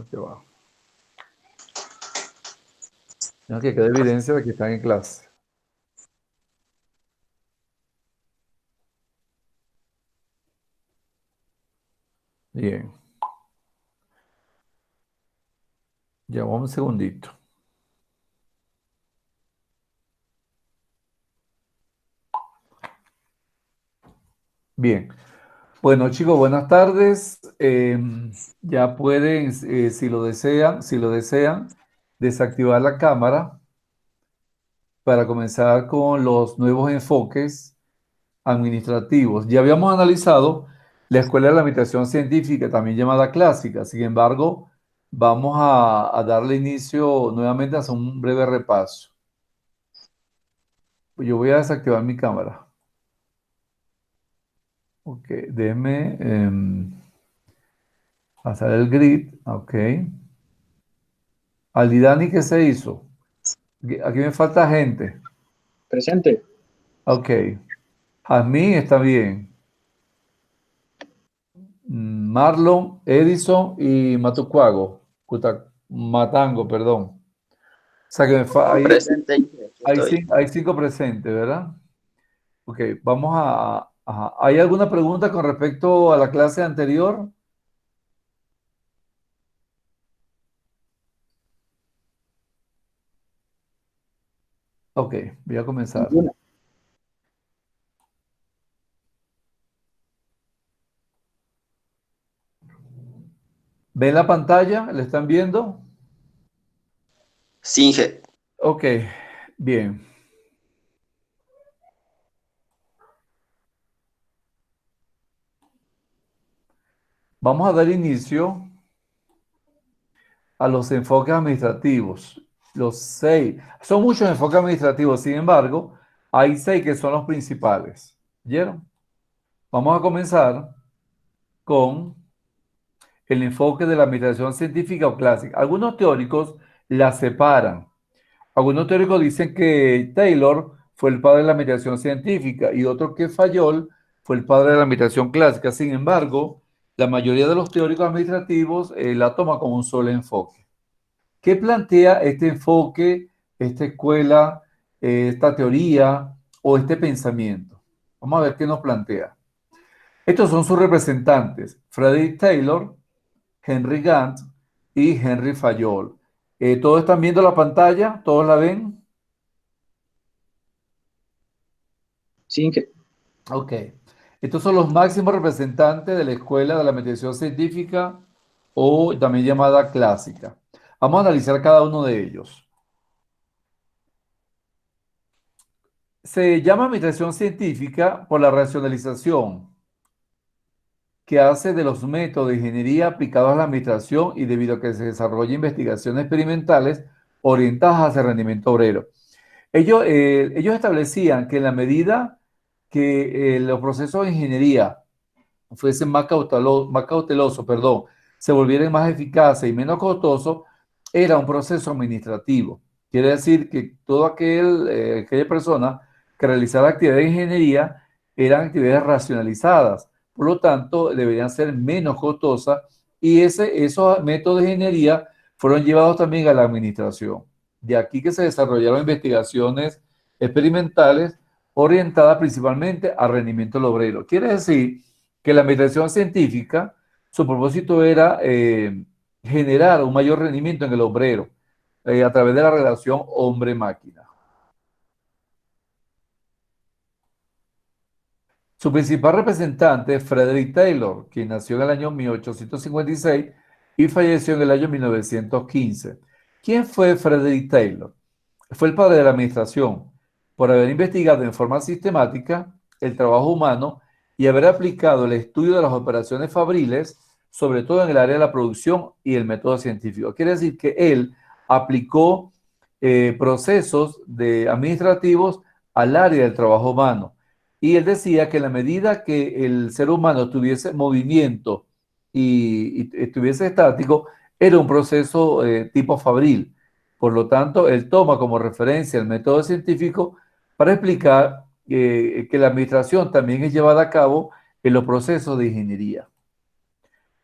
Este va. Ya que quede evidencia de que están en clase. Bien. Ya vamos un segundito. Bien. Bueno, chicos, buenas tardes. Ya pueden, si lo desean, desactivar la cámara para comenzar con los nuevos enfoques administrativos. Ya habíamos analizado la Escuela de la Administración Científica, también llamada clásica. Sin embargo, vamos a darle inicio nuevamente a hacer un breve repaso. Yo voy a desactivar mi cámara. Ok, déjeme pasar el grid. Ok. Aldidani, ¿qué se hizo? Aquí me falta gente. Presente. Ok. Jazmín está bien. Marlon, Edison y Matucuago. Matango, perdón. O sea que Presente. hay 5 presentes, ¿verdad? Ok, vamos ¿hay alguna pregunta con respecto a la clase anterior? Ok, voy a comenzar. Ninguna. ¿Ven la pantalla? ¿La están viendo? Sí, Inge. Ok, bien. Vamos a dar inicio a los enfoques administrativos. Los 6. Son muchos enfoques administrativos, sin embargo, hay 6 que son los principales. ¿Vieron? Vamos a comenzar con el enfoque de la administración científica o clásica. Algunos teóricos la separan. Algunos teóricos dicen que Taylor fue el padre de la administración científica y otros que Fayol fue el padre de la administración clásica. Sin embargo, la mayoría de los teóricos administrativos la toma como un solo enfoque. ¿Qué plantea este enfoque, esta escuela, esta teoría o este pensamiento? Vamos a ver qué nos plantea. Estos son sus representantes, Frederick Taylor, Henry Gantt y Henry Fayol. ¿Todos están viendo la pantalla? ¿Todos la ven? Sí, Inge. Ok. Estos son los máximos representantes de la escuela de la mediación científica o también llamada clásica. Vamos a analizar cada uno de ellos. Se llama administración científica por la racionalización que hace de los métodos de ingeniería aplicados a la administración y debido a que se desarrolla investigaciones experimentales orientadas hacia el rendimiento obrero. Ellos establecían que en la medida que los procesos de ingeniería fuesen más cautelosos, se volvieran más eficaces y menos costosos, era un proceso administrativo. Quiere decir que aquella persona que realizara actividades de ingeniería eran actividades racionalizadas, por lo tanto, deberían ser menos costosas y esos métodos de ingeniería fueron llevados también a la administración. De aquí que se desarrollaron investigaciones experimentales orientadas principalmente al rendimiento del obrero. Quiere decir que la administración científica, su propósito era generar un mayor rendimiento en el obrero a través de la relación hombre-máquina. Su principal representante es Frederick Taylor, quien nació en el año 1856 y falleció en el año 1915. ¿Quién fue Frederick Taylor? Fue el padre de la administración por haber investigado en forma sistemática el trabajo humano y haber aplicado el estudio de las operaciones fabriles, sobre todo en el área de la producción y el método científico. Quiere decir que él aplicó procesos administrativos al área del trabajo humano. Y él decía que en la medida que el ser humano tuviese movimiento y estuviese estático, era un proceso tipo fabril. Por lo tanto, él toma como referencia el método científico para explicar que la administración también es llevada a cabo en los procesos de ingeniería.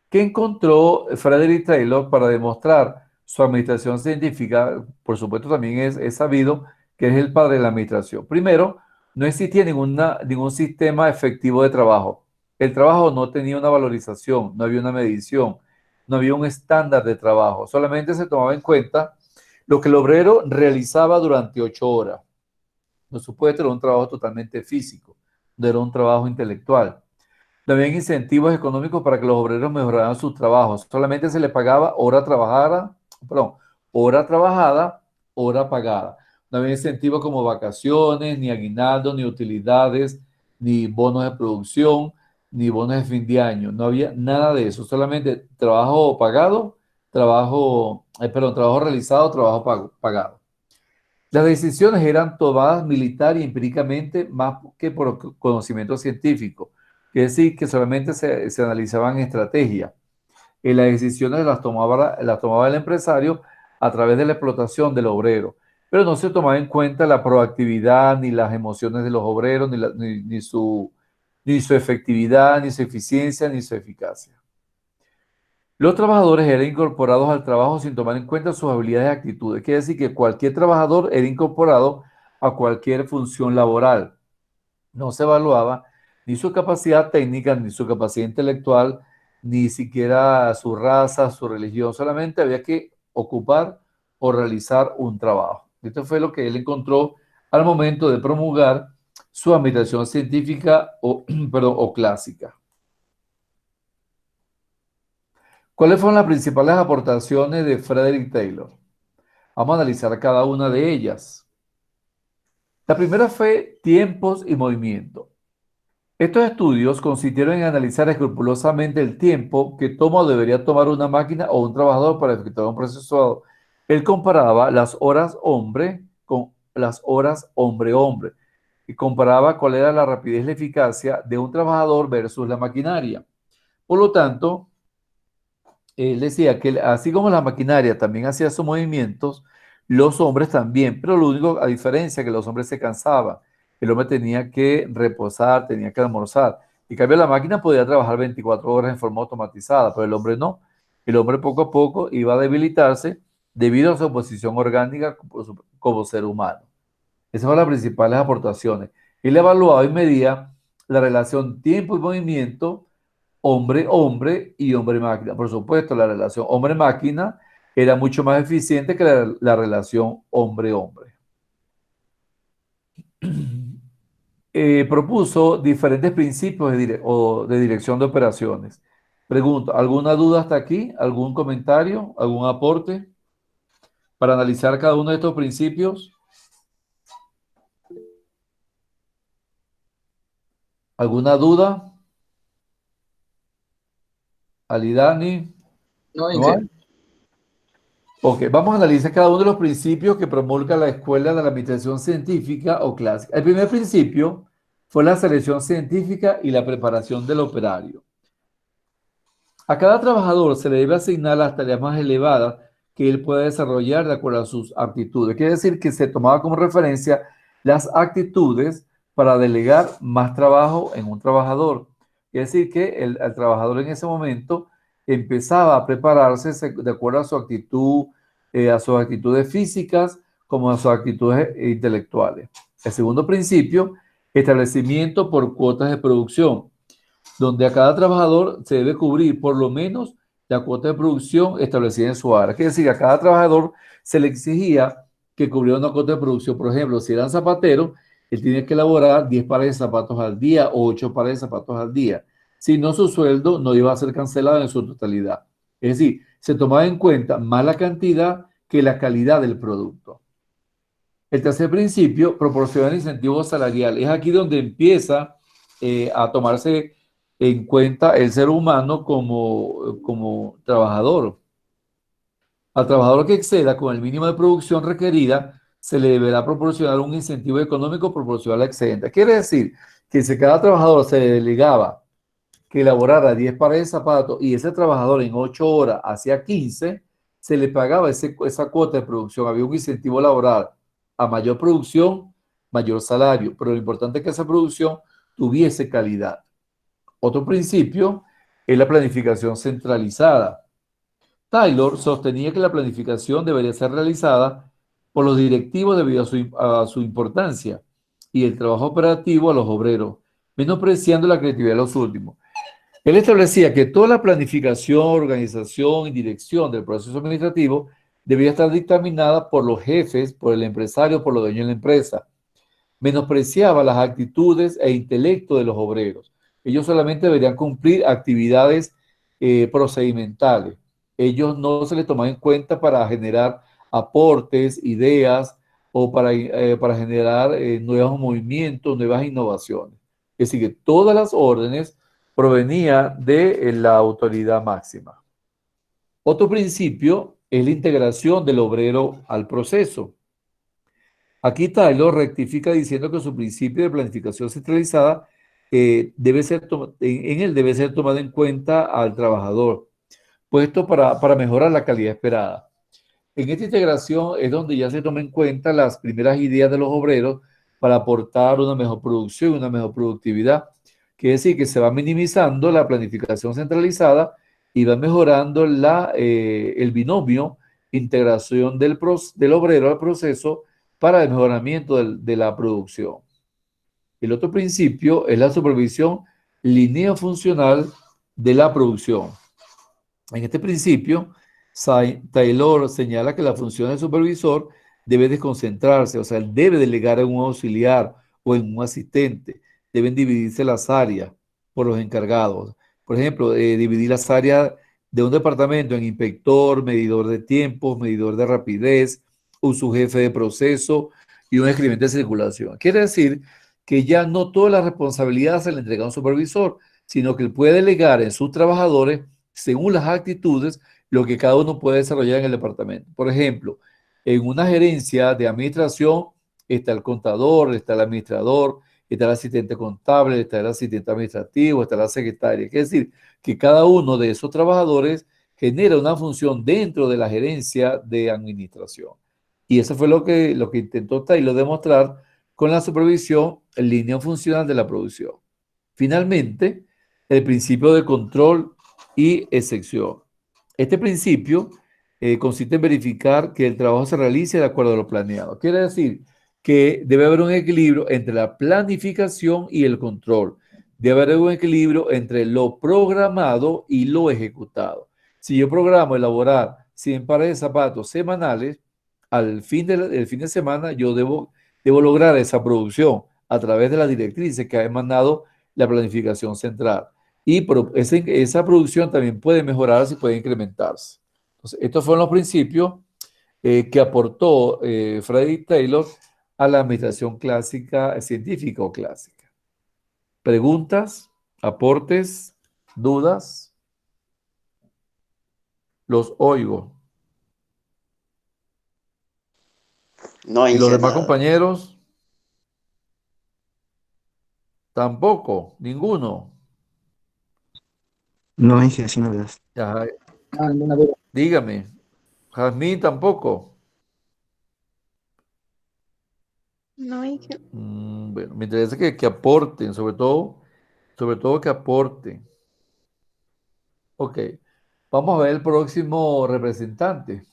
¿Qué encontró Frederick Taylor para demostrar su administración científica? Por supuesto, también es sabido que es el padre de la administración. Primero, no existía ningún sistema efectivo de trabajo. El trabajo no tenía una valorización, no había una medición, no había un estándar de trabajo. Solamente se tomaba en cuenta lo que el obrero realizaba durante 8 horas. Por supuesto, era un trabajo totalmente físico, no era un trabajo intelectual. No había incentivos económicos para que los obreros mejoraran sus trabajos. Solamente se les pagaba hora trabajada, hora pagada. No había incentivos como vacaciones, ni aguinaldo, ni utilidades, ni bonos de producción, ni bonos de fin de año. No había nada de eso. Solamente trabajo pagado, trabajo realizado, pagado. Las decisiones eran tomadas militar y empíricamente más que por conocimiento científico. Es decir, que solamente se analizaban estrategias. Y las decisiones las tomaba el empresario a través de la explotación del obrero. Pero no se tomaba en cuenta la proactividad, ni las emociones de los obreros, ni su efectividad, ni su eficiencia, ni su eficacia. Los trabajadores eran incorporados al trabajo sin tomar en cuenta sus habilidades y actitudes. Quiere decir que cualquier trabajador era incorporado a cualquier función laboral. No se evaluaba ni su capacidad técnica, ni su capacidad intelectual, ni siquiera su raza, su religión. Solamente había que ocupar o realizar un trabajo. Esto fue lo que él encontró al momento de promulgar su administración científica o clásica. ¿Cuáles fueron las principales aportaciones de Frederick Taylor? Vamos a analizar cada una de ellas. La primera fue tiempos y movimiento. Estos estudios consistieron en analizar escrupulosamente el tiempo que toma o debería tomar una máquina o un trabajador para ejecutar un proceso. Él comparaba las horas hombre con las horas hombre-hombre y comparaba cuál era la rapidez y la eficacia de un trabajador versus la maquinaria. Por lo tanto, él decía que así como la maquinaria también hacía sus movimientos, los hombres también, pero lo único, a diferencia, que los hombres se cansaban. El hombre tenía que reposar, tenía que almorzar. En cambio, la máquina podía trabajar 24 horas en forma automatizada, pero el hombre no. El hombre poco a poco iba a debilitarse debido a su posición orgánica como ser humano. Esas fueron las principales aportaciones. Él evaluaba y medía la relación tiempo y movimiento hombre-hombre y hombre-máquina. Por supuesto, la relación hombre-máquina era mucho más eficiente que la relación hombre-hombre. Propuso diferentes principios de dirección de operaciones. Pregunto, ¿alguna duda hasta aquí? ¿Algún comentario? ¿Algún aporte para analizar cada uno de estos principios? ¿Alguna duda? ¿Alidani? No, ¿No Inge. hay? Ok, vamos a analizar cada uno de los principios que promulga la Escuela de la Administración Científica o Clásica. El primer principio fue la selección científica y la preparación del operario. A cada trabajador se le debe asignar las tareas más elevadas que él pueda desarrollar de acuerdo a sus aptitudes. Quiere decir que se tomaba como referencia las actitudes para delegar más trabajo en un trabajador. Quiere decir que el trabajador en ese momento empezaba a prepararse de acuerdo a sus actitudes físicas como a sus actitudes intelectuales. El segundo principio, establecimiento por cuotas de producción, donde a cada trabajador se debe cubrir por lo menos la cuota de producción establecida en su área. Quiere decir, a cada trabajador se le exigía que cubriera una cuota de producción. Por ejemplo, si eran zapateros, él tenía que elaborar 10 pares de zapatos al día o 8 pares de zapatos al día. Si no, su sueldo no iba a ser cancelado en su totalidad. Es decir, se tomaba en cuenta más la cantidad que la calidad del producto. El tercer principio proporciona incentivos salariales. Es aquí donde empieza a tomarse en cuenta el ser humano como trabajador. Al trabajador que exceda con el mínimo de producción requerida, se le deberá proporcionar un incentivo económico proporcional al excedente. Quiere decir que si cada trabajador se le delegaba que elaborara 10 pares de zapatos y ese trabajador en 8 horas hacía 15, se le pagaba esa cuota de producción. Había un incentivo laboral. A mayor producción, mayor salario. Pero lo importante es que esa producción tuviese calidad. Otro principio es la planificación centralizada. Taylor sostenía que la planificación debería ser realizada por los directivos debido a su importancia y el trabajo operativo a los obreros, menospreciando la creatividad de los últimos. Él establecía que toda la planificación, organización y dirección del proceso administrativo debía estar dictaminada por los jefes, por el empresario, por los dueños de la empresa. Menospreciaba las actitudes e intelecto de los obreros. Ellos solamente deberían cumplir actividades procedimentales. Ellos no se les tomaban en cuenta para generar aportes, ideas o para generar nuevos movimientos, nuevas innovaciones. Es decir, que todas las órdenes provenían de la autoridad máxima. Otro principio es la integración del obrero al proceso. Aquí Taylor rectifica diciendo que su principio de planificación centralizada en él debe ser tomado en cuenta al trabajador, puesto para mejorar la calidad esperada. En esta integración es donde ya se toman en cuenta las primeras ideas de los obreros para aportar una mejor producción, una mejor productividad. Quiere decir que se va minimizando la planificación centralizada y va mejorando el binomio integración del obrero al proceso para el mejoramiento de la producción. El otro principio es la supervisión lineal-funcional de la producción. En este principio, Taylor señala que la función del supervisor debe desconcentrarse, o sea, él debe delegar en un auxiliar o en un asistente. Deben dividirse las áreas por los encargados. Por ejemplo, dividir las áreas de un departamento en inspector, medidor de tiempos, medidor de rapidez, un subjefe de proceso y un escribiente de circulación. Quiere decir que ya no toda la responsabilidad se le entrega a un supervisor, sino que él puede delegar en sus trabajadores según las actitudes, lo que cada uno puede desarrollar en el departamento. Por ejemplo, en una gerencia de administración está el contador, está el administrador, está el asistente contable, está el asistente administrativo, está la secretaria. Es decir, que cada uno de esos trabajadores genera una función dentro de la gerencia de administración. Y eso fue lo que intentó Taylor demostrar con la supervisión en línea funcional de la producción. Finalmente, el principio de control y excepción. Este principio consiste en verificar que el trabajo se realice de acuerdo a lo planeado. Quiere decir que debe haber un equilibrio entre la planificación y el control. Debe haber un equilibrio entre lo programado y lo ejecutado. Si yo programo elaborar 100 pares de zapatos semanales, al fin de semana yo debo lograr esa producción a través de las directrices que ha emanado la planificación central. Y esa producción también puede mejorarse y puede incrementarse. Entonces, estos fueron los principios que aportó Frederick Taylor a la administración clásica, científica o clásica. ¿Preguntas? ¿Aportes? ¿Dudas? Los oigo. No, ¿Y los Inge, demás nada. compañeros? Tampoco, ninguno. No, Inge, así no das. Ya, No, ninguna duda. dígame. Jazmín tampoco. No, Inge. Bueno, me interesa que aporten, sobre todo que aporten. Ok, vamos a ver el próximo representante.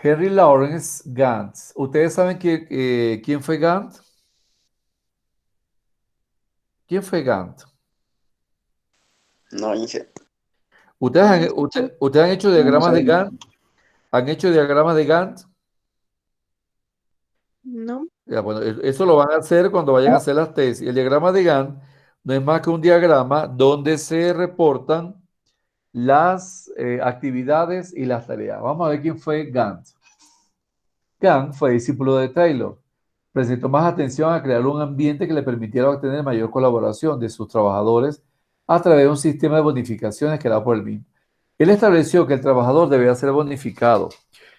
Henry Lawrence Gantz. ¿Ustedes saben quién fue Gantz? ¿Quién fue Gantz? No, Inge. ¿Ustedes No han, escucho. ustedes han hecho No, no diagramas de sabemos. Gantt? ¿Han hecho diagramas de Gantt? No. Ya, bueno, eso lo van a hacer cuando vayan a hacer las tesis. El diagrama de Gantt no es más que un diagrama donde se reportan las actividades y las tareas. Vamos a ver quién fue Gantt. Gantt fue discípulo de Taylor. Prestó más atención a crear un ambiente que le permitiera obtener mayor colaboración de sus trabajadores a través de un sistema de bonificaciones creado por él mismo. Él estableció que el trabajador debía ser bonificado,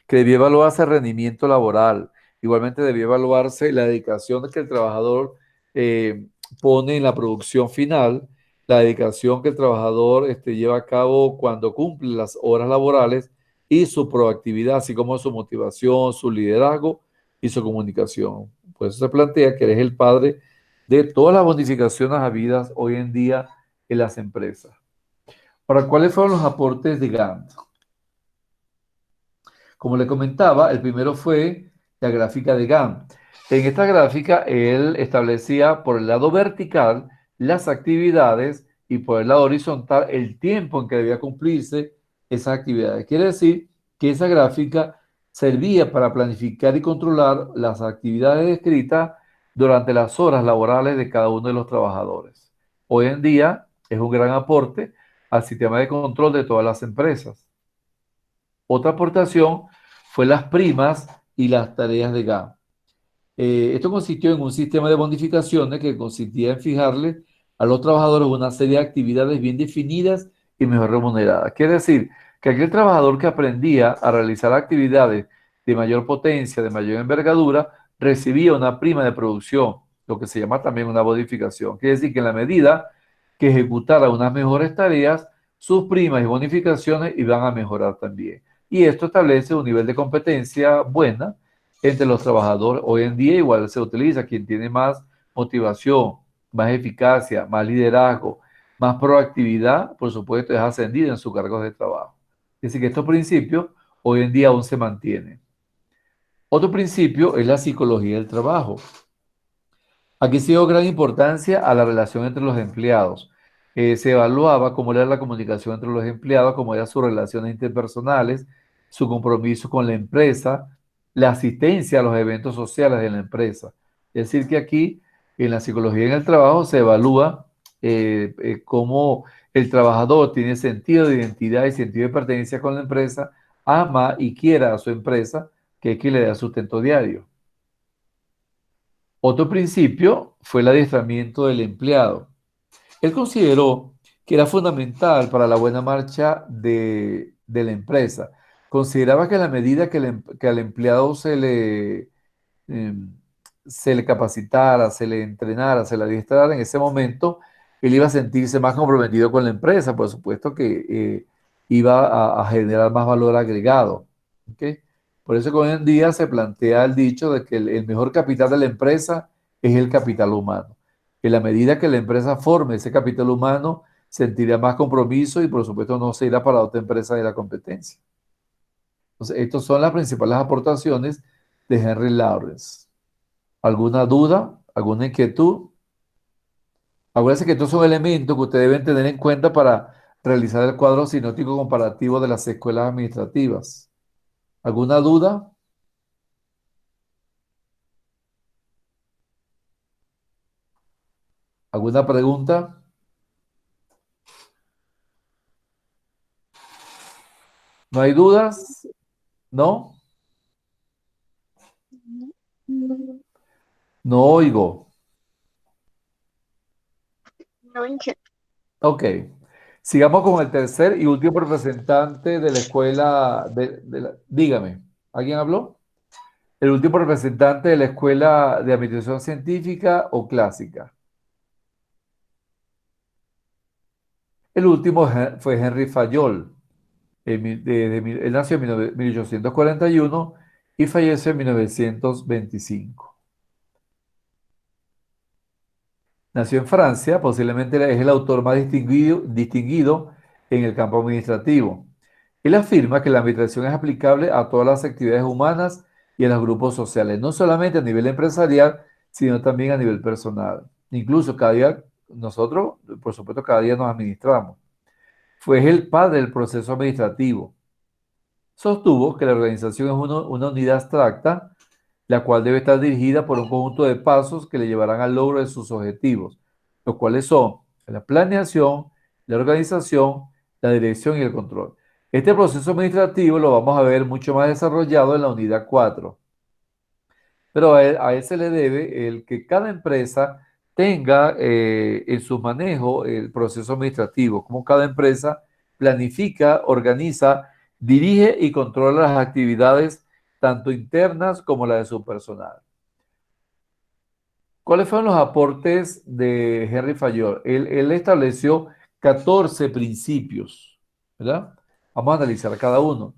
que debía evaluarse el rendimiento laboral, igualmente debía evaluarse la dedicación que el trabajador eh, pone en la producción final, la dedicación que el trabajador lleva a cabo cuando cumple las horas laborales y su proactividad, así como su motivación, su liderazgo y su comunicación. Por eso se plantea que él es el padre de todas las bonificaciones habidas hoy en día en las empresas. Ahora, ¿cuáles fueron los aportes de Gantt? Como le comentaba, el primero fue la gráfica de Gantt. En esta gráfica, él establecía por el lado vertical las actividades y por el lado horizontal el tiempo en que debía cumplirse esas actividades. Quiere decir que esa gráfica servía para planificar y controlar las actividades descritas durante las horas laborales de cada uno de los trabajadores. Hoy en día es un gran aporte al sistema de control de todas las empresas. Otra aportación fue las primas y las tareas de Gantt. Esto consistió en un sistema de bonificaciones que consistía en fijarle a los trabajadores una serie de actividades bien definidas y mejor remuneradas. Quiere decir que aquel trabajador que aprendía a realizar actividades de mayor potencia, de mayor envergadura, recibía una prima de producción, lo que se llama también una bonificación. Quiere decir que en la medida que ejecutara unas mejores tareas, sus primas y bonificaciones iban a mejorar también. Y esto establece un nivel de competencia buena entre los trabajadores. Hoy en día igual se utiliza quien tiene más motivación, más eficacia, más liderazgo, más proactividad, por supuesto, es ascendido en sus cargos de trabajo. Es decir, que estos principios hoy en día aún se mantienen. Otro principio es la psicología del trabajo. Aquí se dio gran importancia a la relación entre los empleados. Se evaluaba cómo era la comunicación entre los empleados, cómo eran sus relaciones interpersonales, su compromiso con la empresa, la asistencia a los eventos sociales de la empresa. Es decir, que aquí en la psicología en el trabajo se evalúa cómo el trabajador tiene sentido de identidad y sentido de pertenencia con la empresa, ama y quiera a su empresa, que es quien le da sustento diario. Otro principio fue el adiestramiento del empleado. Él consideró que era fundamental para la buena marcha de la empresa. Consideraba que a la medida que al empleado eh, se le capacitara, se le entrenara, se le adiestrara, en ese momento él iba a sentirse más comprometido con la empresa, por supuesto que iba a generar más valor agregado. ¿Ok? Por eso que hoy en día se plantea el dicho de que el mejor capital de la empresa es el capital humano. En la medida que la empresa forme ese capital humano, sentirá más compromiso y por supuesto no se irá para otra empresa de la competencia. Entonces, estas son las principales aportaciones de Henry Lawrence. ¿Alguna duda? ¿Alguna inquietud? Acuérdense que estos son elementos que ustedes deben tener en cuenta para realizar el cuadro sinóptico comparativo de las escuelas administrativas. ¿Alguna duda? ¿Alguna pregunta? ¿No hay dudas? ¿No? No, No oigo. no, Inge. Ok. Sigamos con el tercer y último representante de la escuela. Dígame, ¿alguien habló? El último representante de la escuela de administración científica o clásica. El último fue Henry Fayol. Él nació en 1841 y falleció en 1925. Nació en Francia, posiblemente es el autor más distinguido en el campo administrativo. Él afirma que la administración es aplicable a todas las actividades humanas y a los grupos sociales, no solamente a nivel empresarial, sino también a nivel personal. Incluso cada día, nosotros, por supuesto, cada día nos administramos. Fue el padre del proceso administrativo. Sostuvo que la organización es una unidad abstracta, la cual debe estar dirigida por un conjunto de pasos que le llevarán al logro de sus objetivos, los cuales son la planeación, la organización, la dirección y el control. Este proceso administrativo lo vamos a ver mucho más desarrollado en la unidad 4, pero a él se le debe el que cada empresa tenga en su manejo el proceso administrativo, como cada empresa planifica, organiza, dirige y controla las actividades tanto internas como las de su personal. ¿Cuáles fueron los aportes de Henry Fayol? Él estableció 14 principios, ¿verdad? Vamos a analizar cada uno.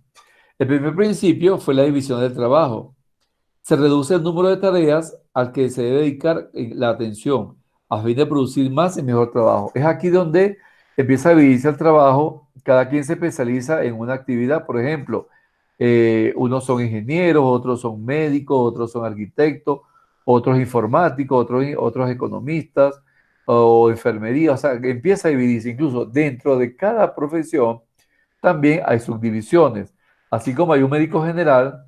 El primer principio fue la división del trabajo. Se reduce el número de tareas al que se debe dedicar la atención a fin de producir más y mejor trabajo. Es aquí donde empieza a dividirse el trabajo, cada quien se especializa en una actividad, por ejemplo, unos son ingenieros, otros son médicos, otros son arquitectos, otros informáticos, otros economistas o enfermería, o sea, que empieza a dividirse, incluso dentro de cada profesión también hay subdivisiones, así como hay un médico general.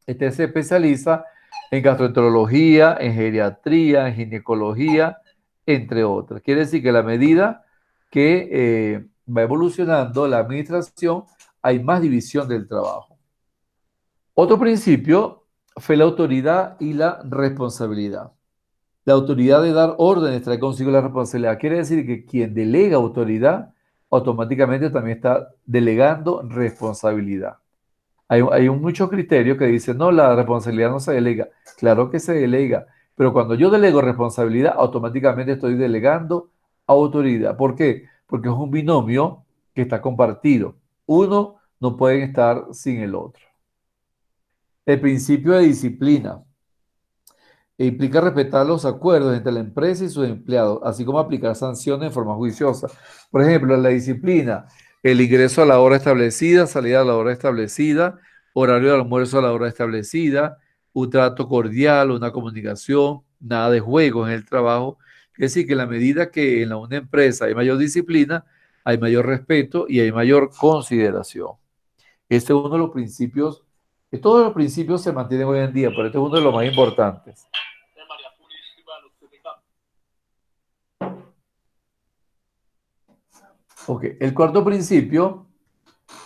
Este se especializa en gastroenterología, en geriatría, en ginecología, entre otras. Quiere decir que a la medida que va evolucionando la administración, hay más división del trabajo. Otro principio fue la autoridad y la responsabilidad. La autoridad de dar órdenes trae consigo la responsabilidad. Quiere decir que quien delega autoridad automáticamente también está delegando responsabilidad. Hay muchos criterios que dicen, no, la responsabilidad no se delega. Claro que se delega, pero cuando yo delego responsabilidad, automáticamente estoy delegando autoridad. ¿Por qué? Porque es un binomio que está compartido. Uno no puede estar sin el otro. El principio de disciplina implica respetar los acuerdos entre la empresa y sus empleados, así como aplicar sanciones de forma juiciosa. Por ejemplo, la disciplina, el ingreso a la hora establecida, salida a la hora establecida, horario de almuerzo a la hora establecida, un trato cordial, una comunicación, nada de juegos en el trabajo. Es decir, que en la medida que en una empresa hay mayor disciplina, hay mayor respeto y hay mayor consideración. Este es uno de los principios, que todos los principios se mantienen hoy en día, pero este es uno de los más importantes. Ok, el cuarto principio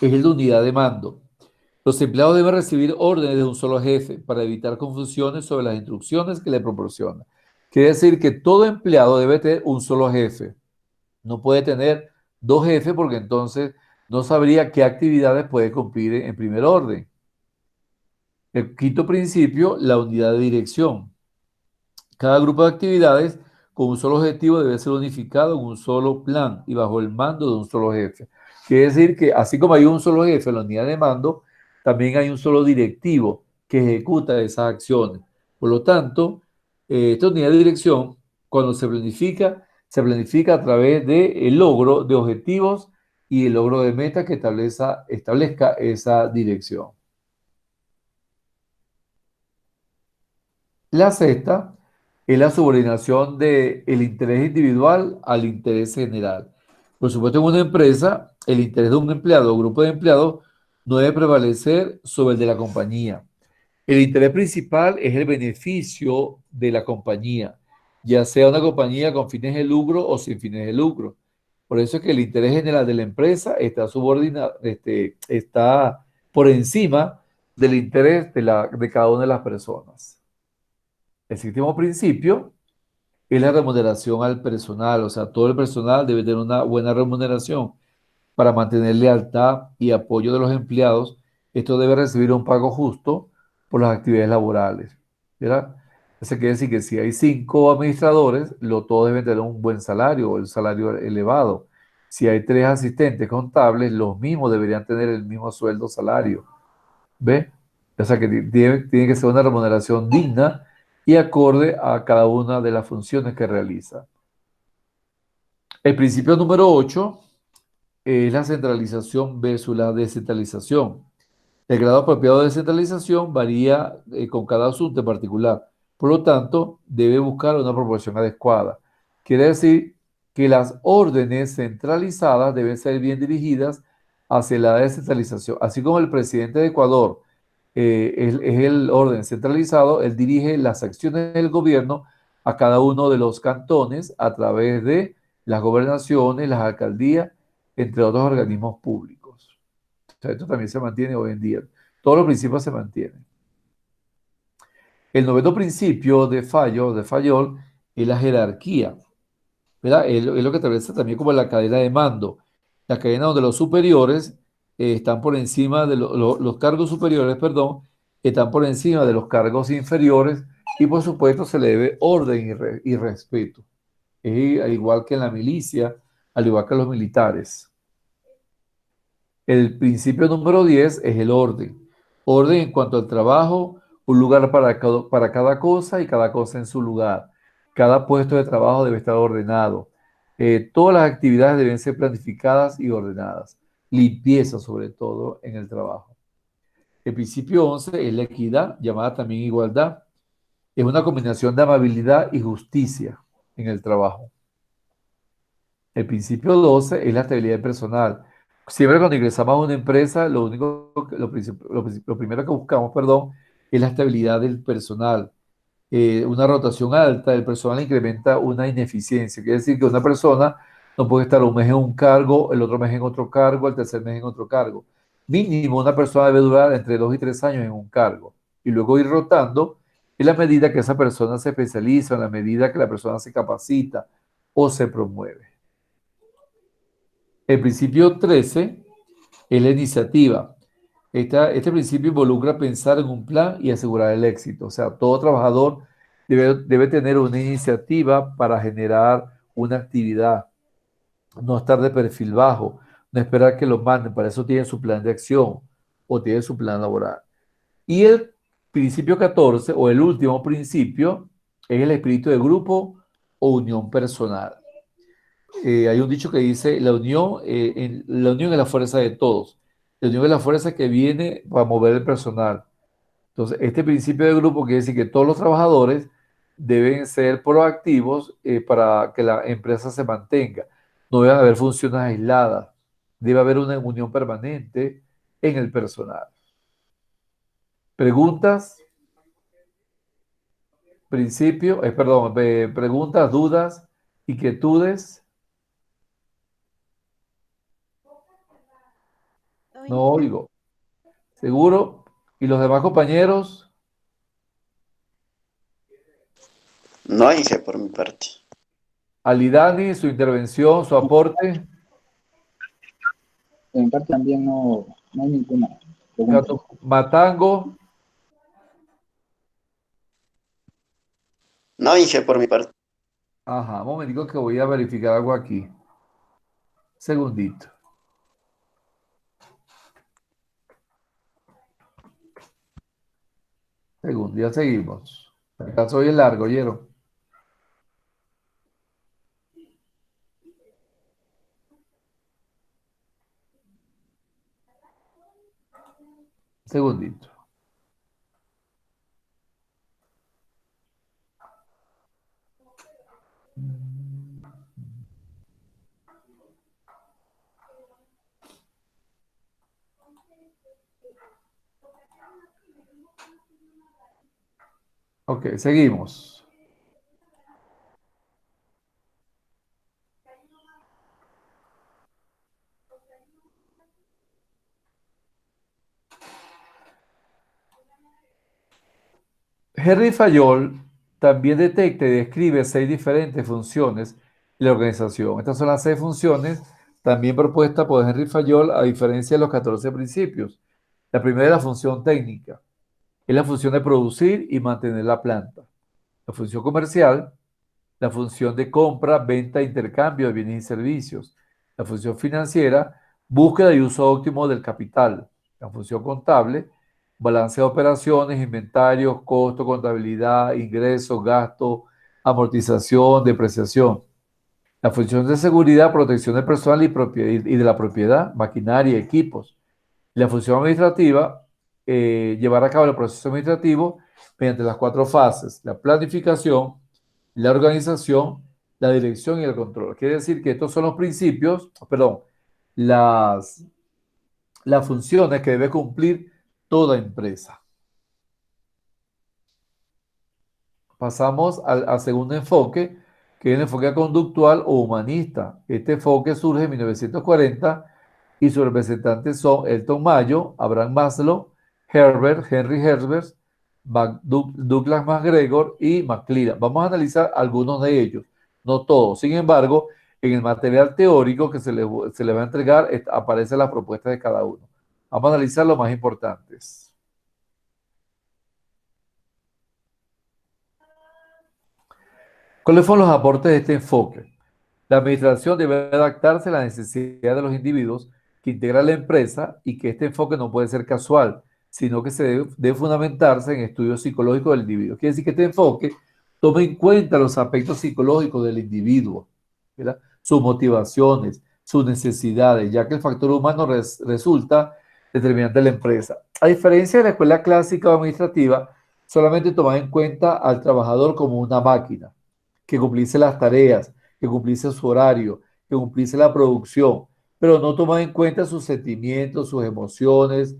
es el de unidad de mando. Los empleados deben recibir órdenes de un solo jefe para evitar confusiones sobre las instrucciones que le proporciona. Quiere decir que todo empleado debe tener un solo jefe. No puede tener dos jefes porque entonces no sabría qué actividades puede cumplir en primer orden. El quinto principio, la unidad de dirección. Cada grupo de actividades con un solo objetivo debe ser unificado en un solo plan y bajo el mando de un solo jefe. Quiere decir que así como hay un solo jefe en la unidad de mando, también hay un solo directivo que ejecuta esas acciones. Por lo tanto, esta unidad de dirección, cuando se planifica a través del logro de objetivos y el logro de metas que establezca esa dirección. La sexta es la subordinación del interés individual al interés general. Por supuesto, en una empresa, el interés de un empleado o grupo de empleados no debe prevalecer sobre el de la compañía. El interés principal es el beneficio de la compañía, ya sea una compañía con fines de lucro o sin fines de lucro. Por eso es que el interés general de la empresa está subordinado, está por encima del interés de cada una de las personas. El séptimo principio es la remuneración al personal, o sea, todo el personal debe tener una buena remuneración para mantener lealtad y apoyo de los empleados. Esto debe recibir un pago justo por las actividades laborales, ¿verdad? Eso quiere decir que si hay 5 administradores, todos deben tener un buen salario o el salario elevado. Si hay 3 asistentes contables, los mismos deberían tener el mismo sueldo salario. ¿Ve? O sea que tiene que ser una remuneración digna y acorde a cada una de las funciones que realiza. El principio número 8 es la centralización versus la descentralización. El grado apropiado de descentralización varía con cada asunto en particular. Por lo tanto, debe buscar una proporción adecuada. Quiere decir que las órdenes centralizadas deben ser bien dirigidas hacia la descentralización. Así como el presidente de Ecuador es el orden centralizado, él dirige las acciones del gobierno a cada uno de los cantones a través de las gobernaciones, las alcaldías, entre otros organismos públicos. O sea, esto también se mantiene hoy en día. Todos los principios se mantienen. El noveno principio de Fayol, es la jerarquía. ¿Verdad? Es lo que establece también como la cadena de mando. La cadena donde los superiores están por encima de los cargos superiores, perdón, están por encima de los cargos inferiores y por supuesto se le debe orden y respeto. Es al igual que en la milicia, al igual que en los militares. El principio número 10 es el orden. Orden en cuanto al trabajo, un lugar para cada cosa y cada cosa en su lugar. Cada puesto de trabajo debe estar ordenado. Todas las actividades deben ser planificadas y ordenadas. Limpieza, sobre todo, en el trabajo. El principio 11 es la equidad, llamada también igualdad. Es una combinación de amabilidad y justicia en el trabajo. El principio 12 es la estabilidad personal. Siempre cuando ingresamos a una empresa, lo primero que buscamos, perdón, es la estabilidad del personal. Una rotación alta del personal incrementa una ineficiencia. Quiere decir que una persona no puede estar un mes en un cargo, el otro mes en otro cargo, el tercer mes en otro cargo. Mínimo, una persona debe durar entre 2 y 3 años en un cargo y luego ir rotando en la medida que esa persona se especializa, en la medida que la persona se capacita o se promueve. El principio 13 es la iniciativa. Este principio involucra pensar en un plan y asegurar el éxito. O sea, todo trabajador debe tener una iniciativa para generar una actividad, no estar de perfil bajo, no esperar que lo manden. Para eso tiene su plan de acción o tiene su plan laboral. Y el principio 14 o el último principio es el espíritu de grupo o unión personal. Hay un dicho que dice, la unión es la fuerza de todos. La unión es la fuerza que viene para mover el personal. Entonces, este principio de grupo quiere decir que todos los trabajadores deben ser proactivos para que la empresa se mantenga. No deben haber funciones aisladas. Debe haber una unión permanente en el personal. Preguntas, preguntas, dudas, inquietudes. No oigo. ¿Seguro? ¿Y los demás compañeros? No hice por mi parte. Alidani, su intervención, su aporte. En parte también no hay ninguna pregunta. Matango. No hice por mi parte. Ajá, un momentico que voy a verificar algo aquí. Segundito. Segundo, ya seguimos. Acá soy el largo, ¿oyeron? Segundito. Ok, seguimos. Henry Fayol también detecta y describe 6 diferentes funciones de la organización. Estas son las 6 funciones también propuestas por Henry Fayol a diferencia de los 14 principios. La primera es la función técnica. Es la función de producir y mantener la planta. La función comercial, la función de compra, venta e intercambio de bienes y servicios. La función financiera, búsqueda y uso óptimo del capital. La función contable, balance de operaciones, inventarios, costo, contabilidad, ingresos, gastos, amortización, depreciación. La función de seguridad, protección del personal y de la propiedad, maquinaria, equipos. La función administrativa, llevar a cabo el proceso administrativo mediante las 4 fases: la planificación, la organización, la dirección y el control. Quiere decir que estos son los principios, perdón, las, las funciones que debe cumplir toda empresa. Pasamos al segundo enfoque, que es el enfoque conductual o humanista. Este enfoque surge en 1940 y sus representantes son Elton Mayo, Abraham Maslow, Henry Herbert, Douglas MacGregor y McClelland. Vamos a analizar algunos de ellos, no todos. Sin embargo, en el material teórico que se le va a entregar aparecen las propuestas de cada uno. Vamos a analizar los más importantes. ¿Cuáles fueron los aportes de este enfoque? La administración debe adaptarse a las necesidades de los individuos que integran la empresa y que este enfoque no puede ser casual, sino que debe fundamentarse en estudios psicológicos del individuo. Quiere decir que este enfoque toma en cuenta los aspectos psicológicos del individuo, ¿verdad? Sus motivaciones, sus necesidades, ya que el factor humano resulta determinante de la empresa. A diferencia de la escuela clásica o administrativa, solamente toma en cuenta al trabajador como una máquina, que cumpliese las tareas, que cumpliese su horario, que cumpliese la producción, pero no toma en cuenta sus sentimientos, sus emociones,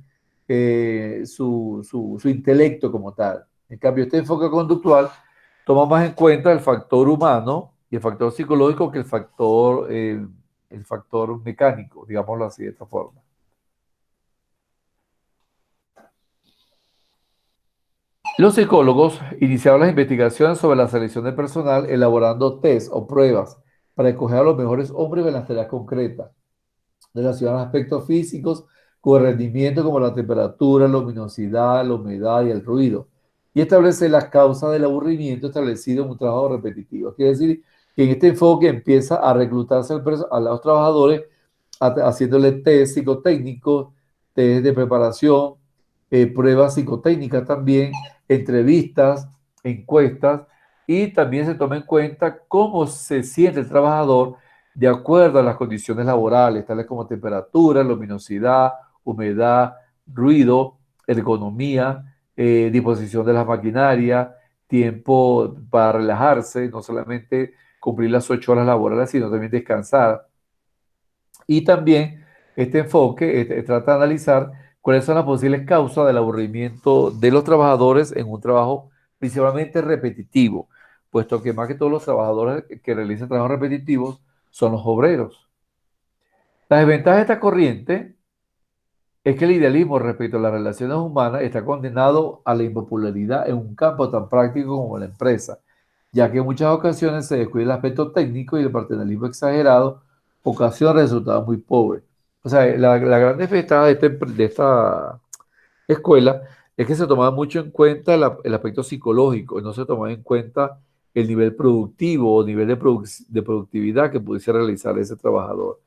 su intelecto como tal. En cambio, este enfoque conductual toma más en cuenta el factor humano y el factor psicológico que el factor mecánico, digámoslo así de esta forma. Los psicólogos iniciaron las investigaciones sobre la selección de personal elaborando test o pruebas para escoger a los mejores hombres en las tareas concretas, relacionadas a aspectos físicos con el rendimiento como la temperatura, la luminosidad, la humedad y el ruido, y establecer las causas del aburrimiento establecido en un trabajo repetitivo. Quiere decir que en este enfoque empieza a reclutarse a los trabajadores haciéndole test psicotécnicos, test de preparación, pruebas psicotécnicas también, entrevistas, encuestas, y también se toma en cuenta cómo se siente el trabajador de acuerdo a las condiciones laborales, tales como temperatura, luminosidad, humedad, ruido, ergonomía, disposición de las maquinarias, tiempo para relajarse, no solamente cumplir las 8 horas laborales, sino también descansar. Y también este enfoque trata de analizar cuáles son las posibles causas del aburrimiento de los trabajadores en un trabajo principalmente repetitivo, puesto que más que todos los trabajadores que realizan trabajos repetitivos son los obreros. La desventaja de esta corriente es que el idealismo respecto a las relaciones humanas está condenado a la impopularidad en un campo tan práctico como la empresa, ya que en muchas ocasiones se descuida el aspecto técnico y el paternalismo exagerado ocasiona resultados muy pobres. O sea, la gran desventaja de esta escuela es que se tomaba mucho en cuenta el aspecto psicológico y no se tomaba en cuenta el nivel productivo o nivel de productividad que pudiese realizar ese trabajador.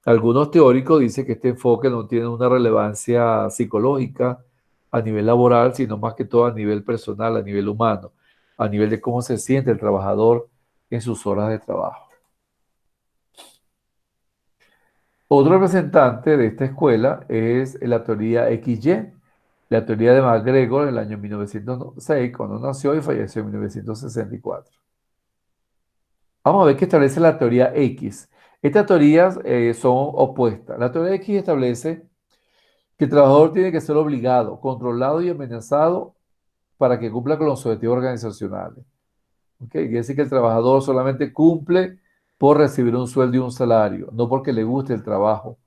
Algunos teóricos dicen que este enfoque no tiene una relevancia psicológica a nivel laboral, sino más que todo a nivel personal, a nivel humano, a nivel de cómo se siente el trabajador en sus horas de trabajo. Otro representante de esta escuela es la teoría XY, la teoría de MacGregor en el año 1906, cuando nació y falleció en 1964. Vamos a ver qué establece la teoría X. Estas teorías son opuestas. La teoría X establece que el trabajador tiene que ser obligado, controlado y amenazado para que cumpla con los objetivos organizacionales. ¿Okay? Quiere decir que el trabajador solamente cumple por recibir un sueldo y un salario, no porque le guste el trabajo.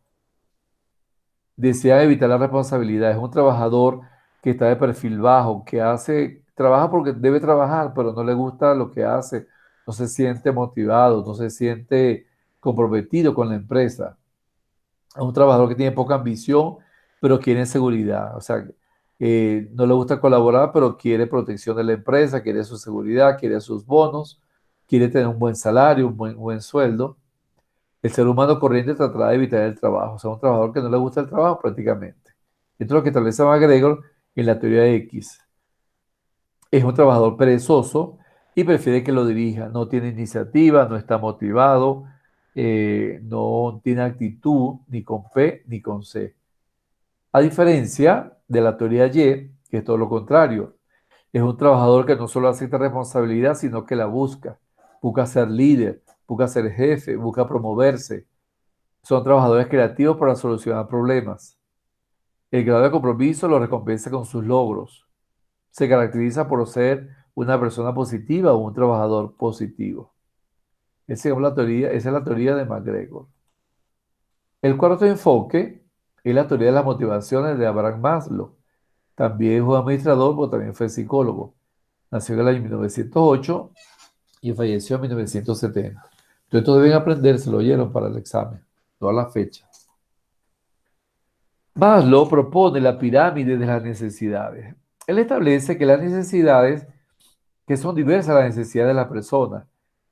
Desea evitar la responsabilidad. Es un trabajador que está de perfil bajo, que trabaja porque debe trabajar, pero no le gusta lo que hace, no se siente motivado, no se siente comprometido con la empresa. Es un trabajador que tiene poca ambición, pero quiere seguridad. O sea, no le gusta colaborar, pero quiere protección de la empresa, quiere su seguridad, quiere sus bonos, quiere tener un buen salario, un buen sueldo. El ser humano corriente tratará de evitar el trabajo. O sea, un trabajador que no le gusta el trabajo prácticamente. Esto es lo que establece MacGregor en la teoría de X. Es un trabajador perezoso y prefiere que lo dirija. No tiene iniciativa, no está motivado, no tiene actitud ni con P ni con C. A diferencia de la teoría Y, que es todo lo contrario. Es un trabajador que no solo acepta responsabilidad, sino que la busca. Busca ser líder, busca ser jefe, busca promoverse. Son trabajadores creativos para solucionar problemas. El grado de compromiso lo recompensa con sus logros. Se caracteriza por ser una persona positiva o un trabajador positivo. Esa es la teoría de MacGregor. El cuarto enfoque es la teoría de las motivaciones de Abraham Maslow. También fue administrador, pero también fue psicólogo. Nació en el año 1908 y falleció en 1970. Entonces, esto deben aprender, se lo oyeron para el examen, todas las fechas. Maslow propone la pirámide de las necesidades. Él establece que las necesidades, que son diversas las necesidades de la persona,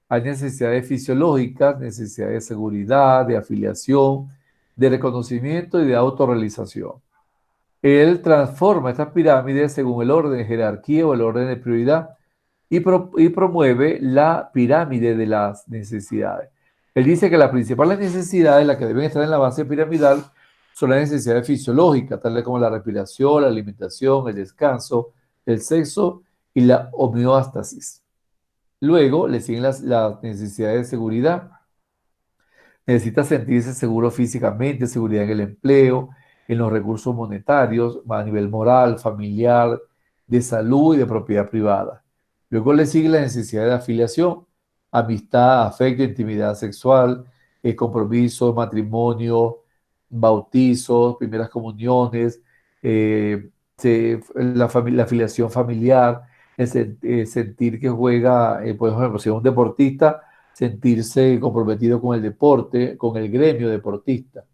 hay necesidades fisiológicas, necesidades de seguridad, de afiliación, de reconocimiento y de autorrealización. Él transforma estas pirámides según el orden de jerarquía o el orden de prioridad y promueve la pirámide de las necesidades. Él dice que las principales necesidades, las que deben estar en la base piramidal, son las necesidades fisiológicas, tales como la respiración, la alimentación, el descanso, el sexo y la homeostasis. Luego le siguen las necesidades de seguridad. Necesita sentirse seguro físicamente, seguridad en el empleo, en los recursos monetarios, a nivel moral, familiar, de salud y de propiedad privada. Luego le sigue la necesidad de afiliación, amistad, afecto, intimidad sexual, compromiso, matrimonio, bautizos, primeras comuniones, la afiliación familiar, sentir que juega, por ejemplo, si es un deportista, sentirse comprometido con el deporte, con el gremio deportista.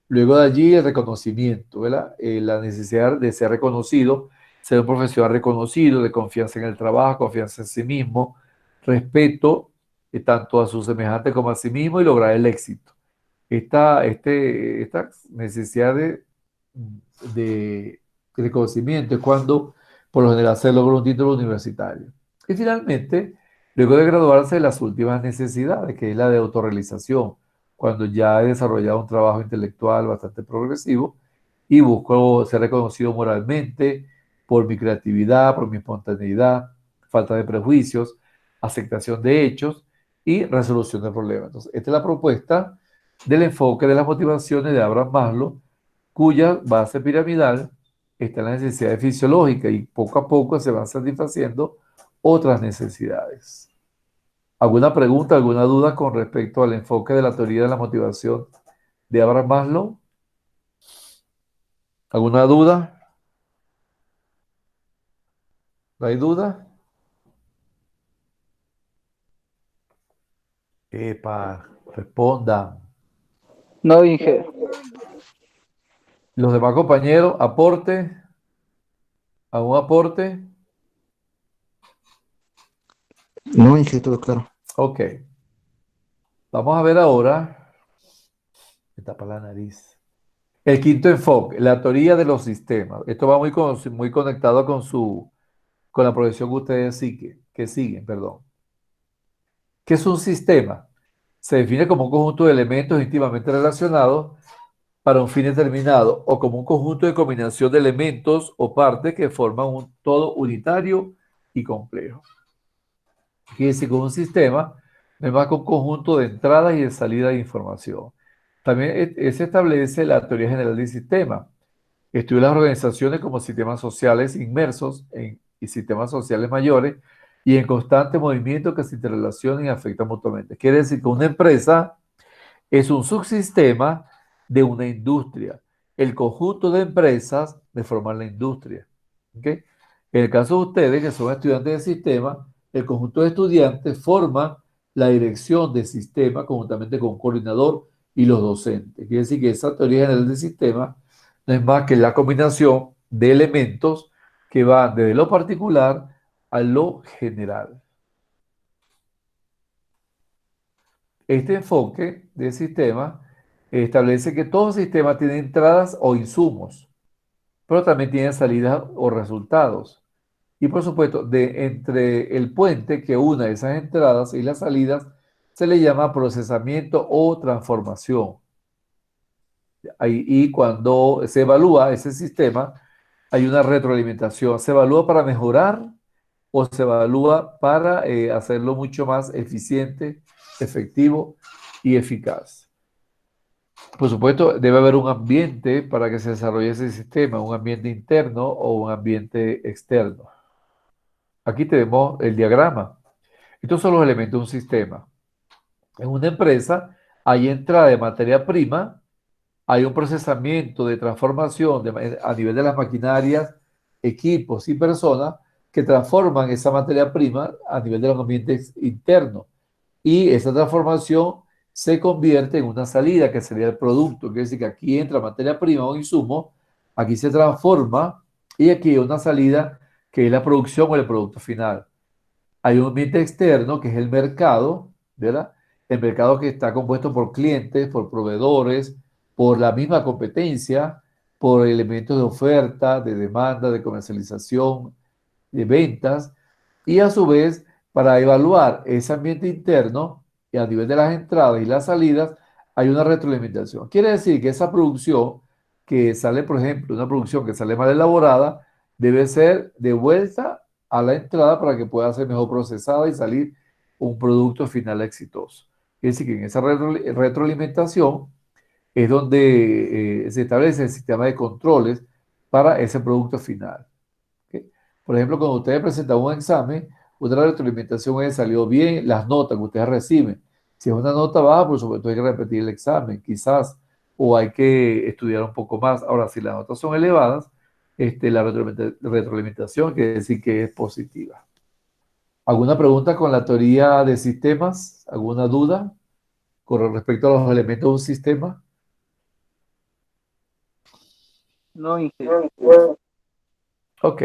Luego de allí el reconocimiento, ¿verdad? La necesidad de ser reconocido, ser un profesional reconocido, de confianza en el trabajo, confianza en sí mismo, respeto tanto a sus semejantes como a sí mismo y lograr el éxito. Esta necesidad de reconocimiento es cuando por lo general se logra un título universitario. Y finalmente, luego de graduarse, las últimas necesidades, que es la de autorrealización, cuando ya he desarrollado un trabajo intelectual bastante progresivo y busco ser reconocido moralmente por mi creatividad, por mi espontaneidad, falta de prejuicios, aceptación de hechos y resolución de problemas. Entonces, esta es la propuesta del enfoque de las motivaciones de Abraham Maslow, cuya base piramidal está en las necesidades fisiológicas y poco a poco se van satisfaciendo otras necesidades. ¿Alguna pregunta, alguna duda con respecto al enfoque de la teoría de la motivación de Abraham Maslow? ¿Alguna duda? ¿No hay duda? Epa, respondan. No, Inge. Los demás compañeros, aporte. ¿Algún aporte? No, Inge, todo claro. Ok. Vamos a ver ahora. Me tapa la nariz. El quinto enfoque, la teoría de los sistemas. Esto va muy conectado con la profesión que ustedes siguen, perdón. ¿Qué es un sistema? Se define como un conjunto de elementos íntimamente relacionados para un fin determinado o como un conjunto de combinación de elementos o partes que forman un todo unitario y complejo. Quiere decir que un sistema no es más que un conjunto de entradas y de salida de información. También se establece la teoría general del sistema. Estudia las organizaciones como sistemas sociales inmersos y sistemas sociales mayores y en constante movimiento que se interrelacionan y afectan mutuamente. Quiere decir que una empresa es un subsistema de una industria. El conjunto de empresas de forman la industria. ¿Okay? En el caso de ustedes, que son estudiantes de sistema, el conjunto de estudiantes forman la dirección del sistema conjuntamente con un coordinador y los docentes. Quiere decir que esa teoría general del sistema no es más que la combinación de elementos que van desde lo particular a lo general. Este enfoque del sistema establece que todo sistema tiene entradas o insumos, pero también tiene salidas o resultados. Y por supuesto, entre el puente que une esas entradas y las salidas se le llama procesamiento o transformación. Y cuando se evalúa ese sistema, hay una retroalimentación. ¿Se evalúa para mejorar o se evalúa para hacerlo mucho más eficiente, efectivo y eficaz? Por supuesto, debe haber un ambiente para que se desarrolle ese sistema, un ambiente interno o un ambiente externo. Aquí tenemos el diagrama. Estos son los elementos de un sistema. En una empresa hay entrada de materia prima, hay un procesamiento de transformación a nivel de las maquinarias, equipos y personas que transforman esa materia prima a nivel de los ambientes internos. Y esa transformación se convierte en una salida que sería el producto. Quiere decir que aquí entra materia prima o insumo, aquí se transforma y aquí hay una salida que es la producción o el producto final. Hay un ambiente externo que es el mercado, ¿verdad? El mercado que está compuesto por clientes, por proveedores, por la misma competencia, por elementos de oferta, de demanda, de comercialización, de ventas, y a su vez, para evaluar ese ambiente interno y a nivel de las entradas y las salidas, hay una retroalimentación. Quiere decir que esa producción que sale, por ejemplo, una producción que sale mal elaborada, debe ser devuelta a la entrada para que pueda ser mejor procesada y salir un producto final exitoso. Es decir, que en esa retroalimentación es donde se establece el sistema de controles para ese producto final. ¿Okay? Por ejemplo, cuando ustedes presentan un examen, una retroalimentación es salió bien las notas que ustedes reciben. Si es una nota baja, por supuesto hay que repetir el examen, quizás, o hay que estudiar un poco más. Ahora, si las notas son elevadas, la retroalimentación quiere decir que es positiva. ¿Alguna pregunta con la teoría de sistemas? ¿Alguna duda con respecto a los elementos de un sistema? No, Inge. Ok.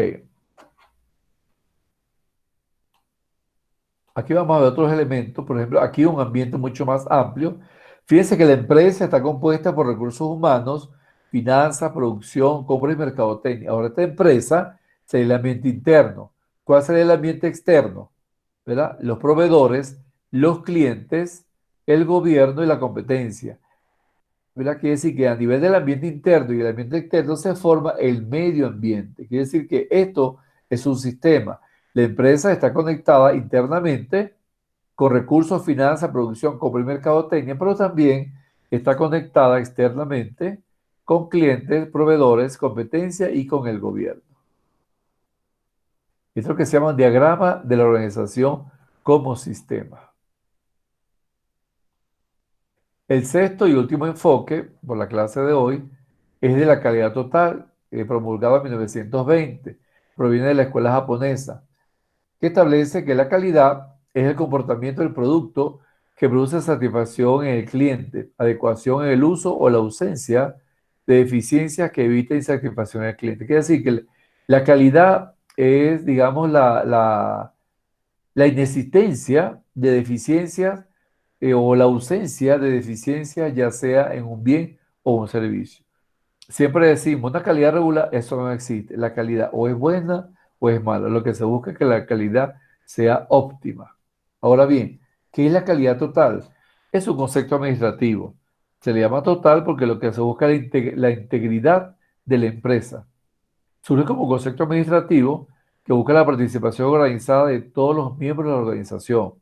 Aquí vamos a ver otros elementos, por ejemplo, aquí un ambiente mucho más amplio. Fíjense que la empresa está compuesta por recursos humanos, finanzas, producción, compra y mercadotecnia. Ahora, esta empresa sería el ambiente interno. ¿Cuál sería el ambiente externo? ¿Verdad? Los proveedores, los clientes, el gobierno y la competencia. ¿Verdad? Quiere decir que a nivel del ambiente interno y el ambiente externo se forma el medio ambiente. Quiere decir que esto es un sistema. La empresa está conectada internamente con recursos, finanzas, producción, compra y mercadotecnia, pero también está conectada externamente con clientes, proveedores, competencia y con el gobierno. Esto es lo que se llama un diagrama de la organización como sistema. El sexto y último enfoque, por la clase de hoy, es de la calidad total, promulgado en 1920. Proviene de la escuela japonesa, que establece que la calidad es el comportamiento del producto que produce satisfacción en el cliente, adecuación en el uso o la ausencia de deficiencias que evita insatisfacción en el cliente. Quiere decir que la calidad es, digamos, la inexistencia de deficiencias o la ausencia de deficiencias, ya sea en un bien o un servicio. Siempre decimos, una calidad regular, eso no existe. La calidad o es buena o es mala. Lo que se busca es que la calidad sea óptima. Ahora bien, ¿qué es la calidad total? Es un concepto administrativo. Se le llama total porque lo que se busca es la integridad de la empresa. Surge como concepto administrativo que busca la participación organizada de todos los miembros de la organización,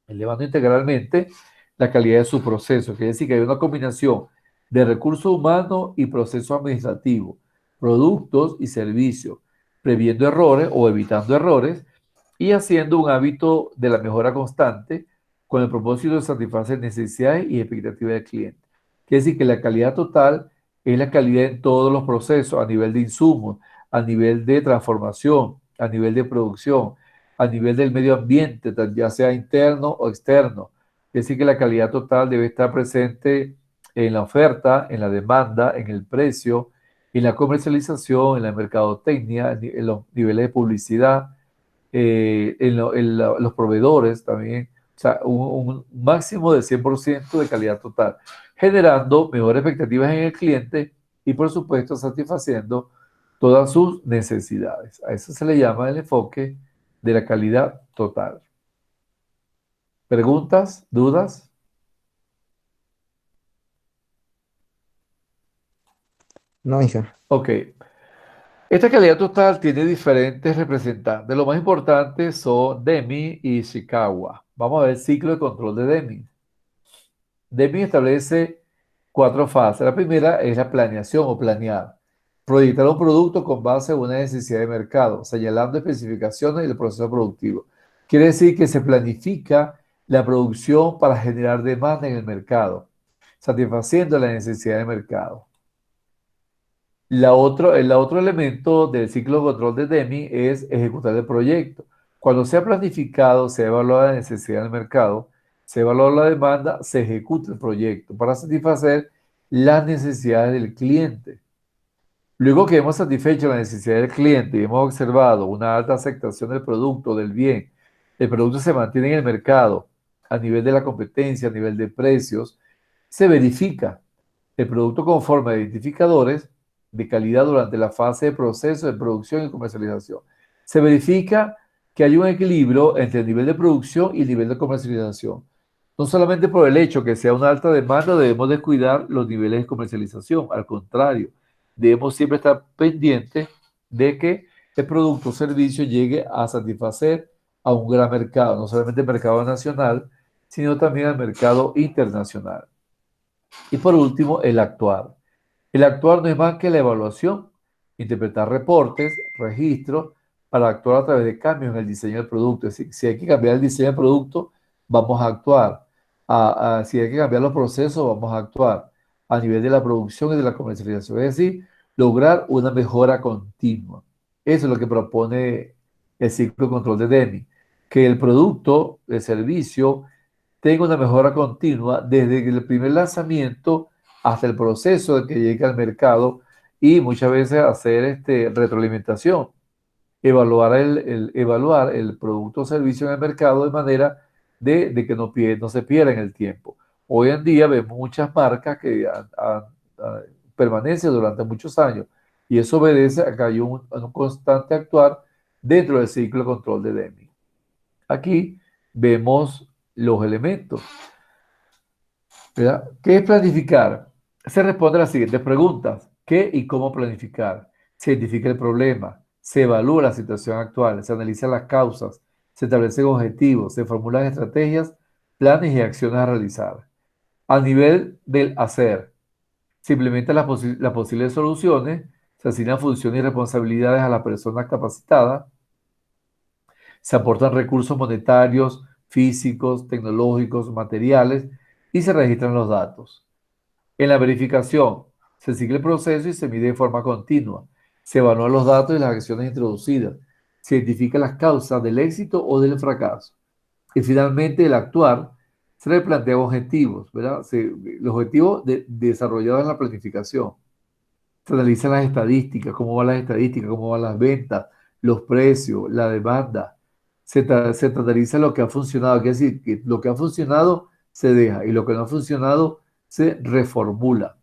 elevando integralmente la calidad de su proceso. Quiere decir que hay una combinación de recursos humanos y procesos administrativos, productos y servicios, previendo errores o evitando errores y haciendo un hábito de la mejora constante con el propósito de satisfacer necesidades y expectativas del cliente. Quiere decir que la calidad total es la calidad en todos los procesos, a nivel de insumos, a nivel de transformación, a nivel de producción, a nivel del medio ambiente, ya sea interno o externo. Es decir, que la calidad total debe estar presente en la oferta, en la demanda, en el precio, en la comercialización, en la mercadotecnia, en los niveles de publicidad, los proveedores también. O sea, un máximo de 100% de calidad total, generando mejores expectativas en el cliente y, por supuesto, satisfaciendo todas sus necesidades. A eso se le llama el enfoque de la calidad total. ¿Preguntas? ¿Dudas? No, Inge. Ok. Esta calidad total tiene diferentes representantes. Los más importantes son Deming y Ishikawa. Vamos a ver el ciclo de control de Deming. Deming establece 4 fases. La primera es la planeación o planear. Proyectar un producto con base en una necesidad de mercado, señalando especificaciones y el proceso productivo. Quiere decir que se planifica la producción para generar demanda en el mercado, satisfaciendo la necesidad de mercado. El otro elemento del ciclo de control de Deming es ejecutar el proyecto. Cuando se ha planificado, se ha evaluado la necesidad del mercado, se evalúa la demanda, se ejecuta el proyecto para satisfacer las necesidades del cliente. Luego que hemos satisfecho la necesidad del cliente y hemos observado una alta aceptación del producto, del bien, el producto se mantiene en el mercado a nivel de la competencia, a nivel de precios, se verifica el producto conforme a identificadores de calidad durante la fase de proceso de producción y comercialización. Se verifica que hay un equilibrio entre el nivel de producción y el nivel de comercialización. No solamente por el hecho que sea una alta demanda debemos descuidar los niveles de comercialización, al contrario, debemos siempre estar pendientes de que el producto o servicio llegue a satisfacer a un gran mercado, no solamente el mercado nacional, sino también al mercado internacional. Y por último, el actuar. El actuar no es más que la evaluación, interpretar reportes, registros, para actuar a través de cambios en el diseño del producto. Es decir, si hay que cambiar el diseño del producto, vamos a actuar. Si hay que cambiar los procesos, vamos a actuar a nivel de la producción y de la comercialización. Es decir, lograr una mejora continua. Eso es lo que propone el ciclo de control de Deming, que el producto, el servicio, tenga una mejora continua desde el primer lanzamiento hasta el proceso de que llegue al mercado y muchas veces hacer retroalimentación, evaluar el producto o servicio en el mercado de manera de que no se pierda en el tiempo. Hoy en día vemos muchas marcas que permanecen durante muchos años y eso obedece a que hay un constante actuar dentro del ciclo de control de Deming. Aquí vemos los elementos. ¿Verdad? ¿Qué es planificar? Se responde a las siguientes preguntas. ¿Qué y cómo planificar? Se identifica el problema, se evalúa la situación actual, se analizan las causas, se establecen objetivos, se formulan estrategias, planes y acciones a realizar. A nivel del hacer, se implementan las posibles soluciones, se asignan funciones y responsabilidades a las personas capacitadas, se aportan recursos monetarios, físicos, tecnológicos, materiales y se registran los datos. En la verificación, se sigue el proceso y se mide de forma continua. Se evalúan los datos y las acciones introducidas. Se identifican las causas del éxito o del fracaso. Y finalmente, el actuar, se le plantea objetivos, ¿verdad? Los objetivos desarrollados en la planificación. Se analizan las estadísticas, cómo van las estadísticas, cómo van las ventas, los precios, la demanda. Se analiza lo que ha funcionado, es decir, que lo que ha funcionado se deja y lo que no ha funcionado se reformula.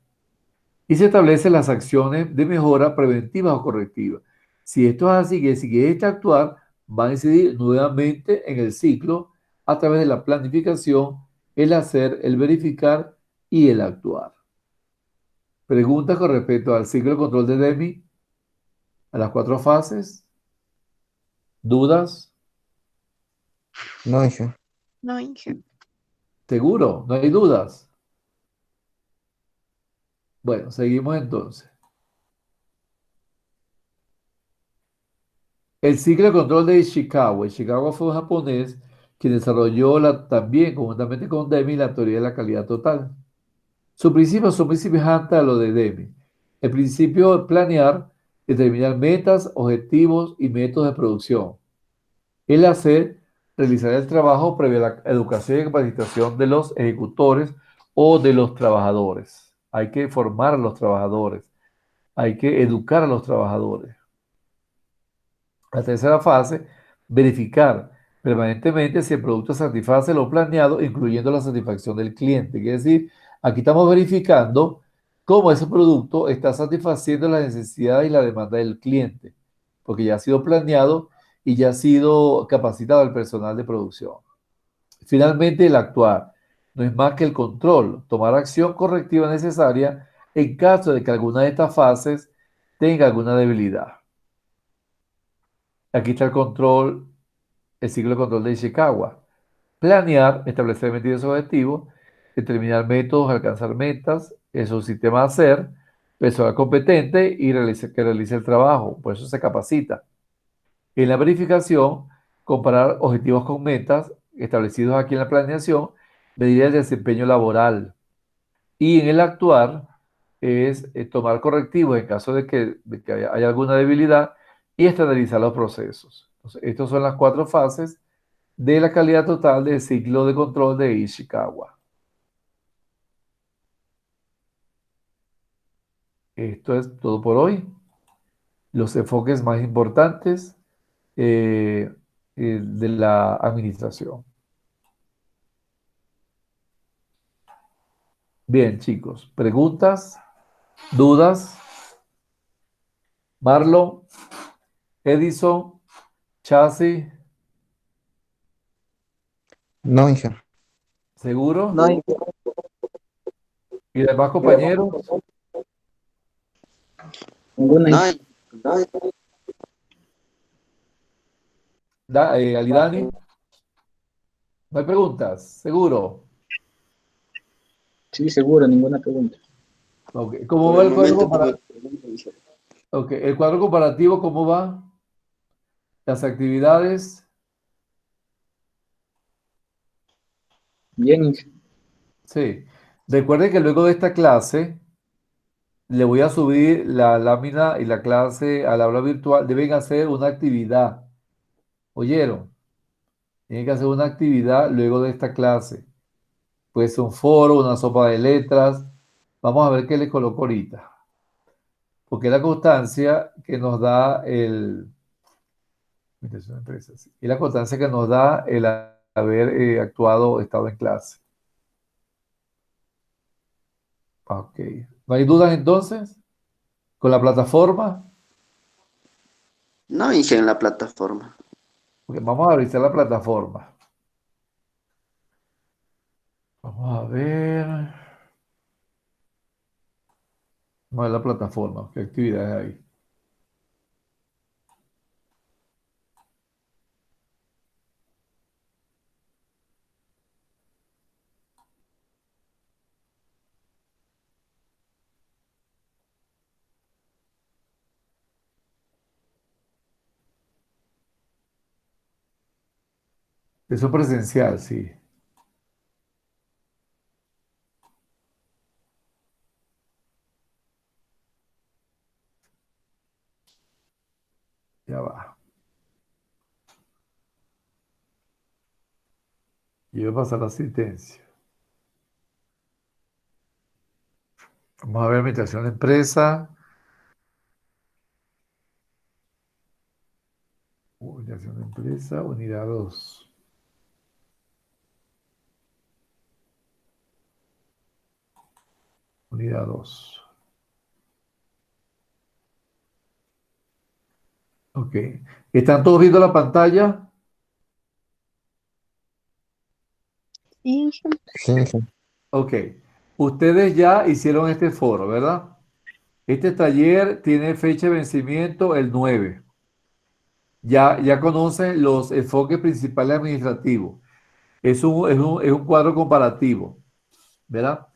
Y se establecen las acciones de mejora preventivas o correctivas. Si esto es así, que si este actuar va a incidir nuevamente en el ciclo a través de la planificación, el hacer, el verificar y el actuar. Preguntas con respecto al ciclo de control de Deming, a las 4 fases. ¿Dudas? No, hija. No, Inge. ¿Seguro? ¿No hay dudas? Bueno, seguimos entonces. El ciclo de control de Ishikawa. Ishikawa fue un japonés que desarrolló también, conjuntamente con Deming, la teoría de la calidad total. Sus principios son muy semejantes a los de Deming. El principio de planear, determinar metas, objetivos y métodos de producción. El hacer, realizar el trabajo previo a la educación y capacitación de los ejecutores o de los trabajadores. Hay que formar a los trabajadores. Hay que educar a los trabajadores. La tercera fase, verificar permanentemente si el producto satisface lo planeado, incluyendo la satisfacción del cliente. Quiere decir, aquí estamos verificando cómo ese producto está satisfaciendo las necesidades y la demanda del cliente, porque ya ha sido planeado y ya ha sido capacitado el personal de producción. Finalmente, el actuar no es más que el control, tomar acción correctiva necesaria en caso de que alguna de estas fases tenga alguna debilidad. Aquí está el control, el ciclo de control de Ishikawa. Planear, establecer medidas y objetivos, determinar métodos, alcanzar metas, es un sistema de hacer, personal competente y que realice el trabajo, por eso se capacita. En la verificación, comparar objetivos con metas establecidos aquí en la planeación, medir el desempeño laboral. Y en el actuar es tomar correctivos en caso de que haya alguna debilidad y estandarizar los procesos. Entonces, estas son las 4 fases de la calidad total del ciclo de control de Ishikawa. Esto es todo por hoy. Los enfoques más importantes de la administración. Bien, chicos, preguntas, dudas. Marlon, Edison, Chasi, No, Inge. ¿seguro? No, Inge. ¿Y demás compañeros? Ninguna, No, Inge. Alidani, ¿no hay preguntas? ¿Seguro? Sí, seguro, ninguna pregunta. Ok, ¿cómo por va el el cuadro momento tuve comparativo? pregunta, Inge. Ok, el cuadro comparativo, ¿cómo va? Las actividades, Bien, Inge. sí. Recuerden que luego de esta clase le voy a subir la lámina y la clase al aula virtual. Deben hacer una actividad. ¿Oyeron? Tienen que hacer una actividad luego de esta clase. Puede ser un foro, una sopa de letras. Vamos a ver qué les coloco ahorita. Porque es la constancia que nos da el... Y la constancia que nos da el haber actuado, estado en clase. Ok. ¿No hay dudas entonces con la plataforma? No, Inge, en la plataforma. Porque vamos a revisar la plataforma. Vamos a ver. Vamos a ver la plataforma. ¿Qué actividades hay? Eso es presencial, sí. Ya va. Y voy a pasar la asistencia. Vamos a ver administración de empresa. Administración de empresa, unidad 2. Unidad 2. Ok. ¿Están todos viendo la pantalla? Inge. Sí, Inge. Ok. Ustedes ya hicieron este foro, ¿verdad? Este taller tiene fecha de vencimiento el 9. Ya conocen los enfoques principales administrativos. Es un cuadro comparativo, ¿verdad?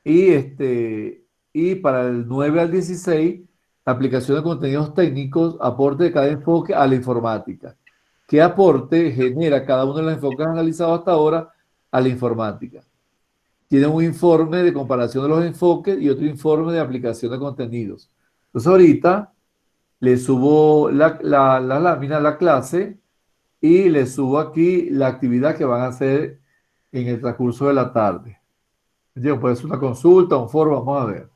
Y para el 9 al 16, aplicación de contenidos técnicos, aporte de cada enfoque a la informática. ¿Qué aporte genera cada uno de los enfoques analizados hasta ahora a la informática? Tiene un informe de comparación de los enfoques y otro informe de aplicación de contenidos. Entonces ahorita le subo la lámina, la clase, y le subo aquí la actividad que van a hacer en el transcurso de la tarde. Puede ser una consulta, un foro, vamos a ver.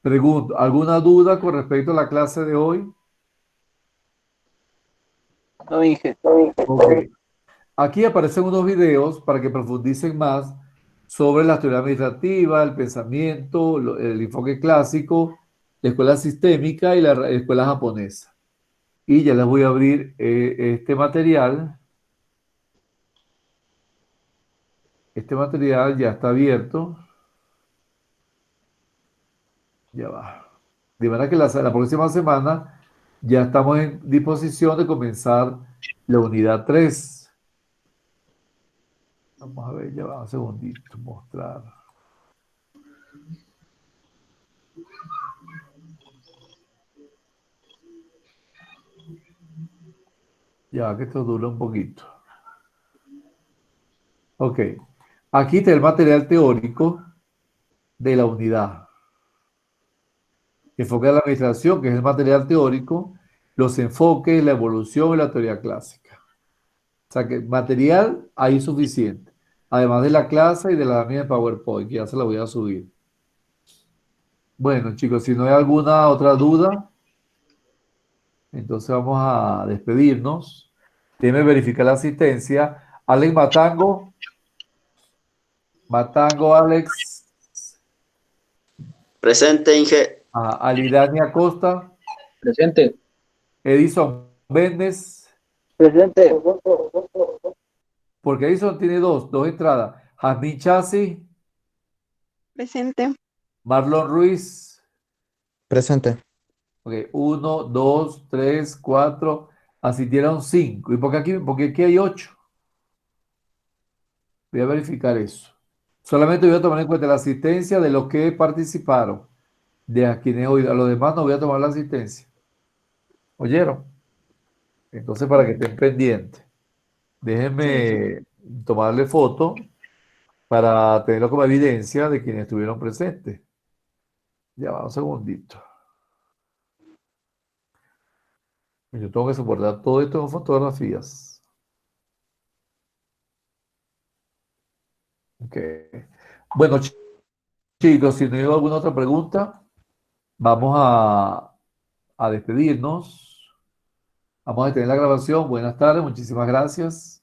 Pregunto, ¿alguna duda con respecto a la clase de hoy? No, Inge. Ok. Aquí aparecen unos videos para que profundicen más sobre la teoría administrativa, el pensamiento, el enfoque clásico, la escuela sistémica y la escuela japonesa. Y ya les voy a abrir este material. Este material ya está abierto. Ya va. De manera que la próxima semana ya estamos en disposición de comenzar la unidad 3. Vamos a ver, ya va un segundito, mostrar. Ya va, que esto dura un poquito. Ok. Aquí está el material teórico de la unidad. Enfoque de la administración, que es el material teórico, los enfoques, la evolución y la teoría clásica. O sea que material hay suficiente. Además de la clase y de la lámina de PowerPoint, que ya se la voy a subir. Bueno, chicos, si no hay alguna otra duda, entonces vamos a despedirnos. Déjenme verificar la asistencia. Alex Matango. Matango, Alex. Presente, Inge. Alidania Costa. Presente. Edison Méndez, Presente. porque Edison tiene dos entradas. Jazmín Chassi, Presente. Marlon Ruiz. Presente. Ok, 1, 2, 3, 4, asistieron 5. ¿Y por qué aquí hay 8? Voy a verificar eso. Solamente voy a tomar en cuenta la asistencia de los que participaron, de a quienes hoy, a los demás no voy a tomar la asistencia. ¿Oyeron? Entonces, para que estén pendientes, déjenme tomarle foto para tenerlo como evidencia de quienes estuvieron presentes. Ya va, un segundito. Yo tengo que soportar todo esto en fotografías. Ok. Bueno, chicos, si no hay alguna otra pregunta, vamos a despedirnos. Vamos a detener la grabación. Buenas tardes, muchísimas gracias.